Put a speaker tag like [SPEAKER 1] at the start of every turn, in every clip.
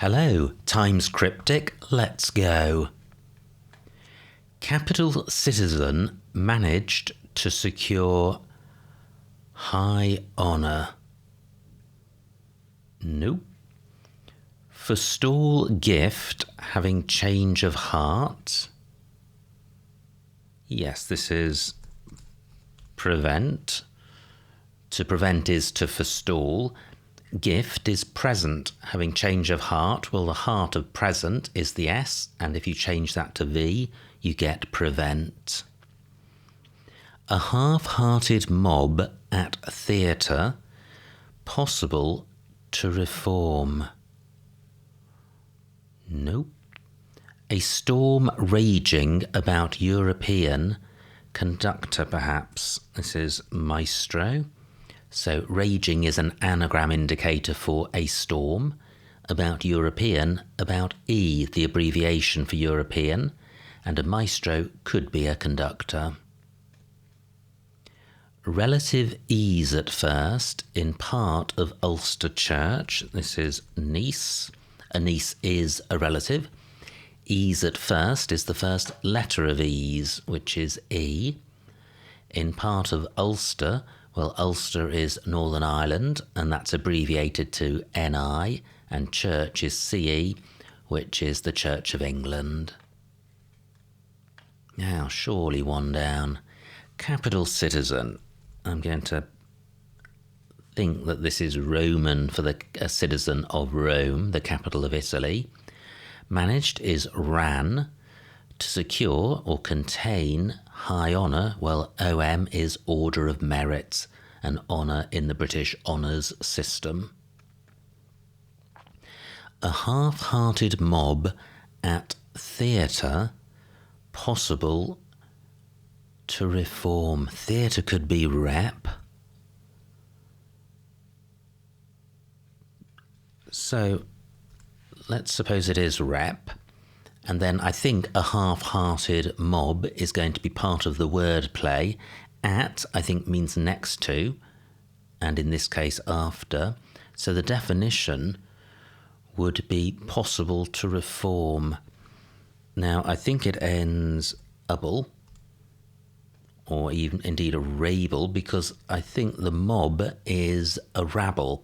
[SPEAKER 1] Hello, Times Cryptic, let's go. Capital Citizen managed to secure high honour. Nope. Forestall gift having change of heart. Yes, this is prevent. To prevent is to forestall. Gift is present, having change of heart. Well, the heart of present is the S, and if you change that to V, you get prevent. A half-hearted mob at theatre, possible to reform. Nope. A storm raging about European conductor, perhaps. This is maestro. So raging is an anagram indicator for a storm. About European, about E, the abbreviation for European, and a maestro could be a conductor. Relative ease at first in part of Ulster Church. This is niece. A niece is a relative. Ease at first is the first letter of ease, which is E. In part of Ulster, well, Ulster is Northern Ireland, and that's abbreviated to NI, and church is CE, which is the Church of England. Now, surely one down. Capital Citizen. I'm going to think that this is Roman for a citizen of Rome, the capital of Italy. Managed is ran. To secure or contain high honour, well, OM is Order of Merit, an honour in the British honours system. A half-hearted mob at theatre, possible to reform. Theatre could be rep. So let's suppose it is rep. And then I think a half-hearted mob is going to be part of the word play. At, I think, means next to, and in this case, after. So the definition would be possible to reform. Now, I think it ends able, or even indeed a rabble, because I think the mob is a rabble,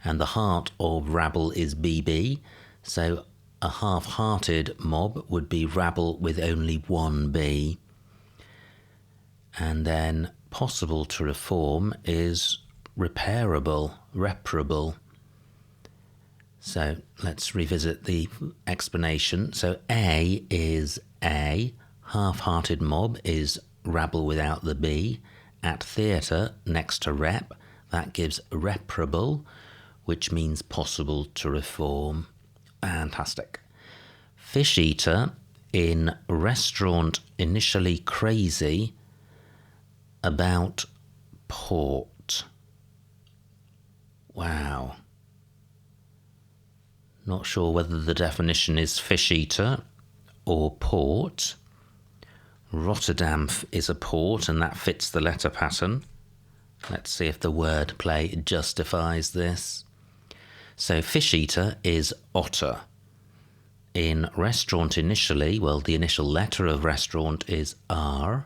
[SPEAKER 1] and the heart of rabble is BB. So a half-hearted mob would be rabble with only one B. And then possible to reform is repairable, reparable. So let's revisit the explanation. So A is A, half-hearted mob is rabble without the B. At theatre, next to rep, that gives reparable, which means possible to reform. Fantastic. Fish eater in restaurant initially crazy about port. Wow. Not sure whether the definition is fish eater or port. Rotterdam is a port, and that fits the letter pattern. Let's see if the word play justifies this. So fish eater is otter. In restaurant initially, well, the initial letter of restaurant is R.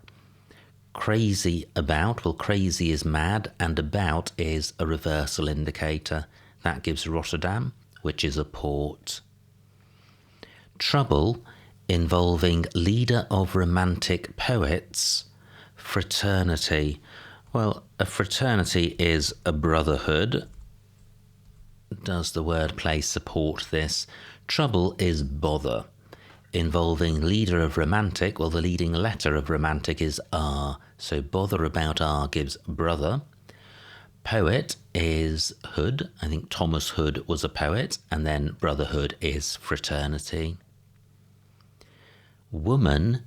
[SPEAKER 1] Crazy about, well, crazy is mad, and about is a reversal indicator. That gives Rotterdam, which is a port. Trouble involving leader of romantic poets, fraternity. Well, a fraternity is a brotherhood. Does the wordplay support this? Trouble is bother. Involving leader of romantic, well, the leading letter of romantic is R, so bother about R gives brother. Poet is Hood. I think Thomas Hood was a poet, and then brotherhood is fraternity. Woman,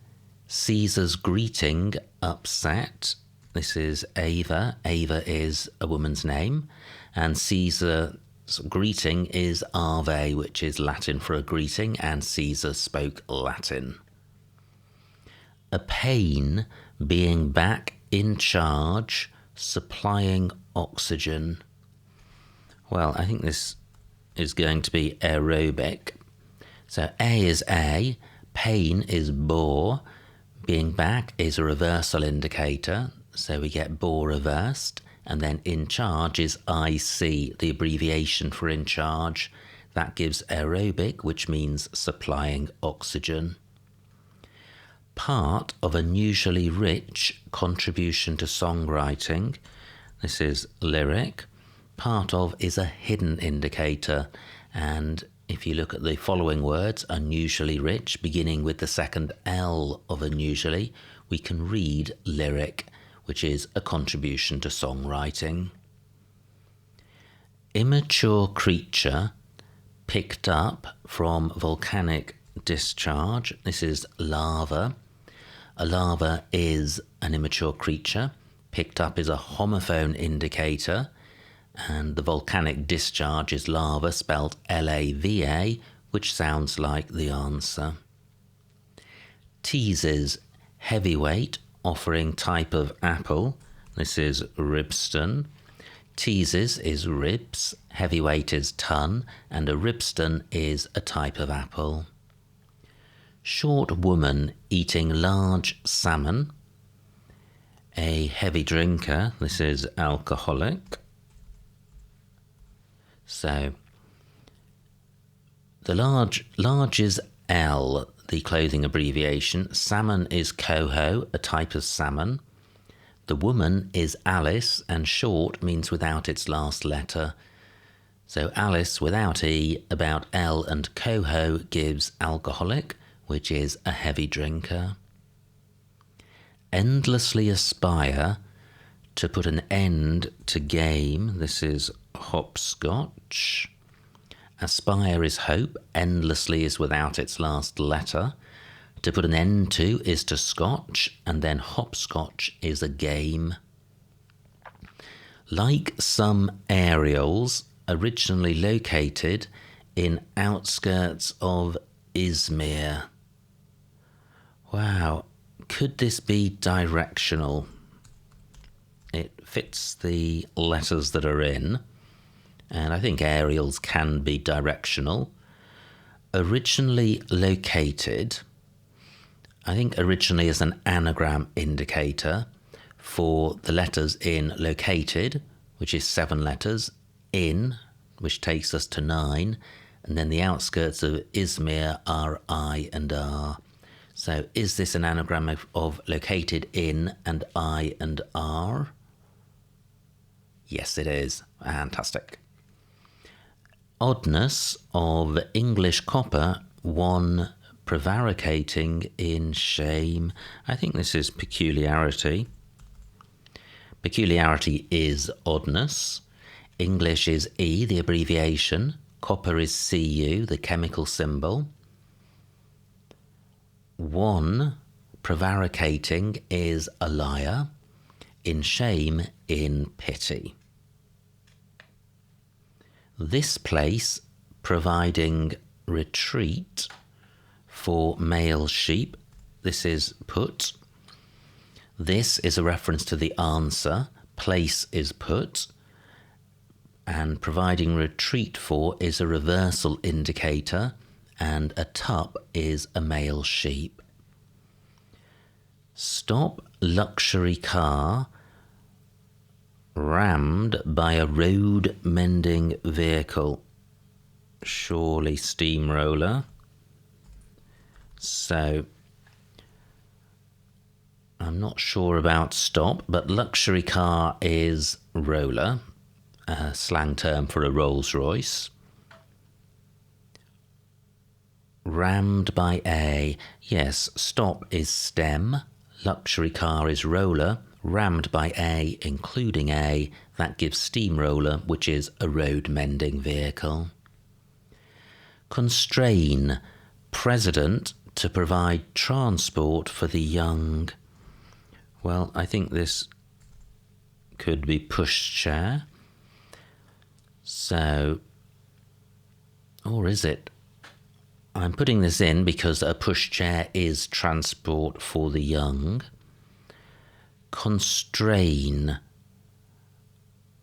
[SPEAKER 1] Caesar's greeting upset. This is Ava. Ava is a woman's name, and Caesar's greeting is Ave, which is Latin for a greeting, and Caesar spoke Latin. A pain, being back in charge, supplying oxygen. Well, I think this is going to be aerobic. So A is A, pain is bore, being back is a reversal indicator, so we get bore reversed, and then in charge is IC, the abbreviation for in charge. That gives aerobic, which means supplying oxygen. Part of unusually rich contribution to songwriting. This is lyric. Part of is a hidden indicator, and if you look at the following words, unusually rich, beginning with the second L of unusually, we can read lyric, which is a contribution to songwriting. Immature creature picked up from volcanic discharge. This is lava. A lava is an immature creature. Picked up is a homophone indicator, and the volcanic discharge is lava, spelled L-A-V-A, which sounds like the answer. Teases, heavyweight, offering type of apple. This is ribston. Teases is ribs, heavyweight is ton, and a ribston is a type of apple. Short woman eating large salmon. A heavy drinker, this is alcoholic. So the large is L, the clothing abbreviation. Salmon is coho, a type of salmon. The woman is Alice, and short means without its last letter. So Alice without E, about L, and coho gives alcoholic, which is a heavy drinker. Endlessly aspire, to put an end to game. This is hopscotch. Aspire is hope, endlessly is without its last letter. To put an end to is to scotch, and then hopscotch is a game. Like some aerials, originally located in outskirts of Izmir. Wow, could this be directional? It fits the letters that are in, and I think aerials can be directional. Originally located, I think originally is an anagram indicator for the letters in located, which is 7 letters, in, which takes us to 9, and then the outskirts of Izmir are I and R. So is this an anagram of located in and I and R? Yes, it is. Fantastic. Oddness of English copper, one prevaricating in shame. I think this is peculiarity. Peculiarity is oddness. English is E, the abbreviation. Copper is Cu, the chemical symbol. One prevaricating is a liar. In shame, in pity. This place providing retreat for male sheep. This is put. This is a reference to the answer. Place is put. And providing retreat for is a reversal indicator. And a tup is a male sheep. Stop luxury car rammed by a road mending vehicle. Surely steamroller. So I'm not sure about stop, but luxury car is roller, a slang term for a Rolls-Royce. Rammed by a, yes, stop is stem, luxury car is roller, rammed by a, including a, that gives steamroller, which is a road mending vehicle. Constrain, president to provide transport for the young. Well, I think this could be pushchair. So, or is it? I'm putting this in because a pushchair is transport for the young. Constrain,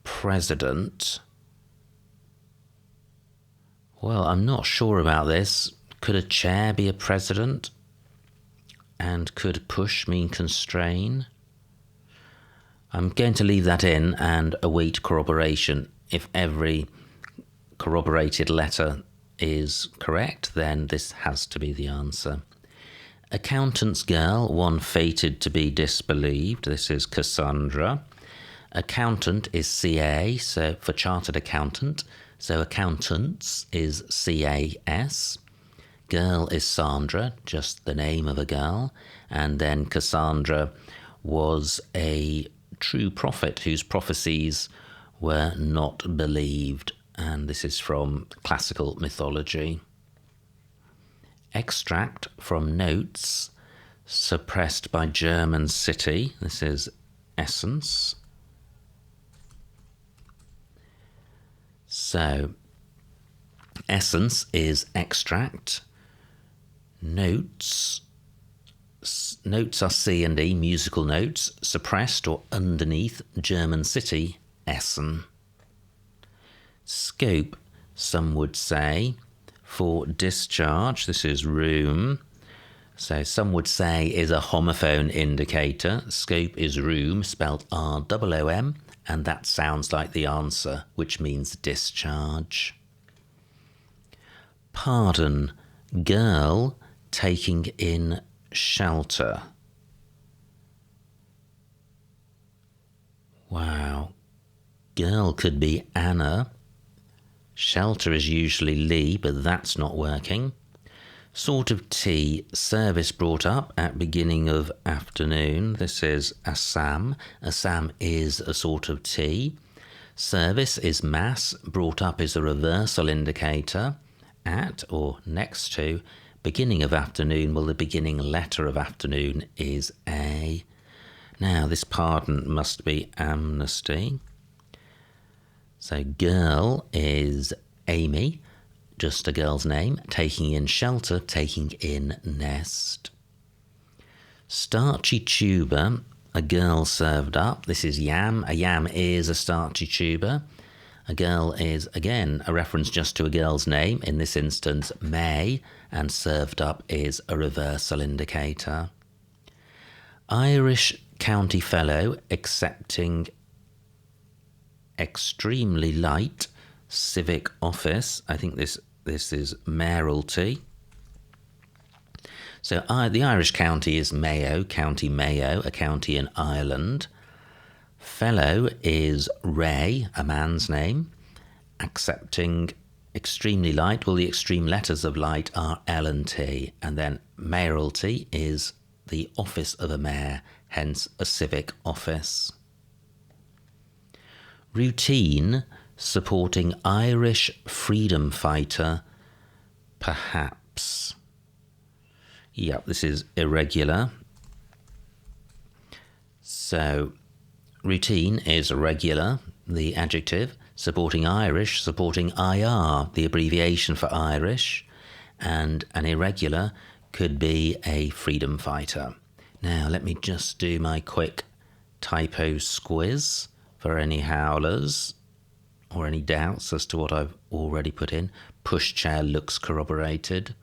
[SPEAKER 1] president. Well, I'm not sure about this. Could a chair be a president? And could push mean constrain? I'm going to leave that in and await corroboration. If every corroborated letter is correct, then this has to be the answer. Accountant's girl, one fated to be disbelieved. This is Cassandra. Accountant is CA, so for chartered accountant. So accountants is CAS. Girl is Sandra, just the name of a girl. And then Cassandra was a true prophet whose prophecies were not believed. And this is from classical mythology. Extract from notes suppressed by German city. This is essence. So, essence is extract. Notes are C and E, musical notes, suppressed or underneath German city, Essen. Scope, some would say, for discharge, this is room. So some would say is a homophone indicator. Scope is room, spelled R-O-O-M, and that sounds like the answer, which means discharge. Pardon, girl taking in shelter. Wow. Girl could be Anna. Shelter is usually Lee, but that's not working. Sort of tea, service brought up at beginning of afternoon. This is Assam. Assam is a sort of tea. Service is mass, brought up is a reversal indicator. At or next to beginning of afternoon, well, the beginning letter of afternoon is A. Now, this pardon must be amnesty. So girl is Amy, just a girl's name. Taking in shelter, taking in nest. Starchy tuber, a girl served up. This is yam. A yam is a starchy tuber. A girl is, again, a reference just to a girl's name. In this instance, May, and served up is a reversal indicator. Irish County Fellow accepting extremely light civic office. I think this is mayoralty. So the Irish county is Mayo, County Mayo, a county in Ireland. Fellow is Ray, a man's name. Accepting extremely light, well, the extreme letters of light are L and T, and then mayoralty is the office of a mayor, hence a civic office. Routine, supporting Irish freedom fighter, perhaps. Yep, this is irregular. So, routine is regular, the adjective. Supporting Irish, supporting IR, the abbreviation for Irish. And an irregular could be a freedom fighter. Now, let me just do my quick typo squiz for any howlers or any doubts as to what I've already put in. Pushchair looks corroborated.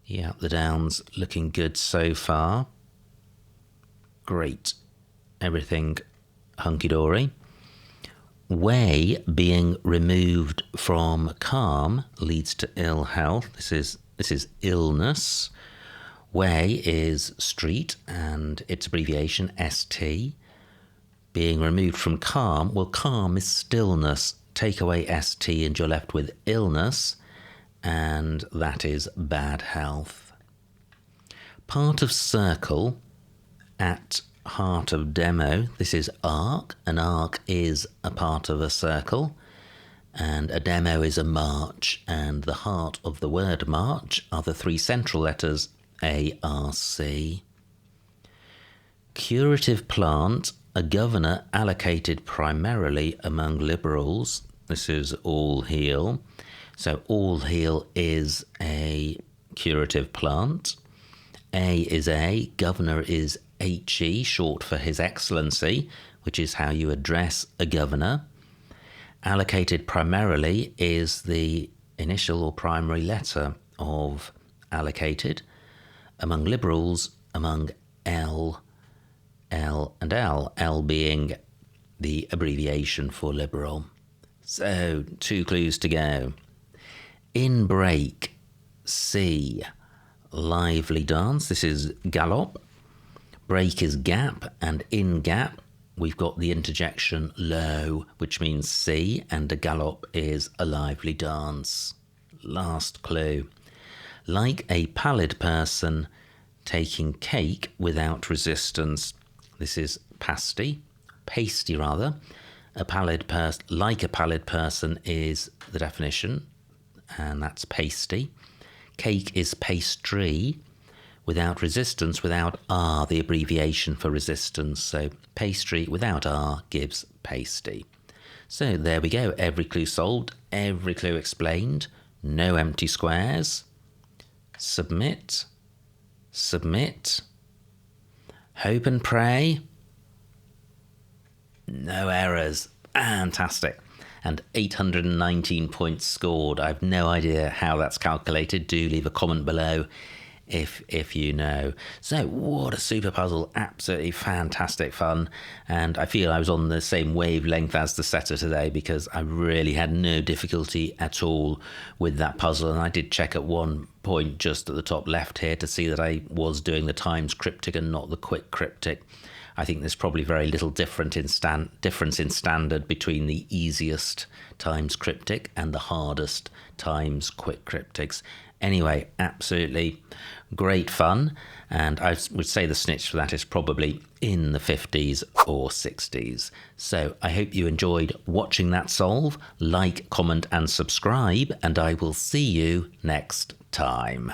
[SPEAKER 1] Yeah, the Downs looking good so far. Great. Everything hunky-dory. Way being removed from calm leads to ill health. This is illness. Way is street and its abbreviation ST. Being removed from calm, well, calm is stillness. Take away ST and you're left with illness, and that is bad health. Part of circle at heart of demo. This is arc. An arc is a part of a circle, and a demo is a march, and the heart of the word march are the three central letters ARC. Curative plant, a governor allocated primarily among liberals. This is All Heal. So All Heal is a curative plant. A is A, governor is HE, short for His Excellency, which is how you address a governor. Allocated primarily is the initial or primary letter of allocated. Among liberals, among L, L and L, L being the abbreviation for liberal. So, 2 clues to go. In break, C, lively dance. This is gallop. Break is gap, and in gap, we've got the interjection low, which means C, and a gallop is a lively dance. Last clue. Like a pallid person taking cake without resistance. This is pasty rather. Like a pallid person is the definition, and that's pasty. Cake is pastry. Without resistance, without R, the abbreviation for resistance. So pastry without R gives pasty. So there we go. Every clue solved, every clue explained. No empty squares. Submit. Submit. Hope and pray. No errors. Fantastic. And 819 points scored. I have no idea how that's calculated. Do leave a comment below if you know. So what a super puzzle, absolutely fantastic fun, and I feel I was on the same wavelength as the setter today because I really had no difficulty at all with that puzzle. And I did check at one point just at the top left here to see that I was doing the times cryptic and not the quick cryptic. I think there's probably very little difference in standard between the easiest times cryptic and the hardest times quick cryptics. Anyway, absolutely great fun, and I would say the snitch for that is probably in the 50s or 60s. So I hope you enjoyed watching that solve. Like, comment and subscribe, and I will see you next time.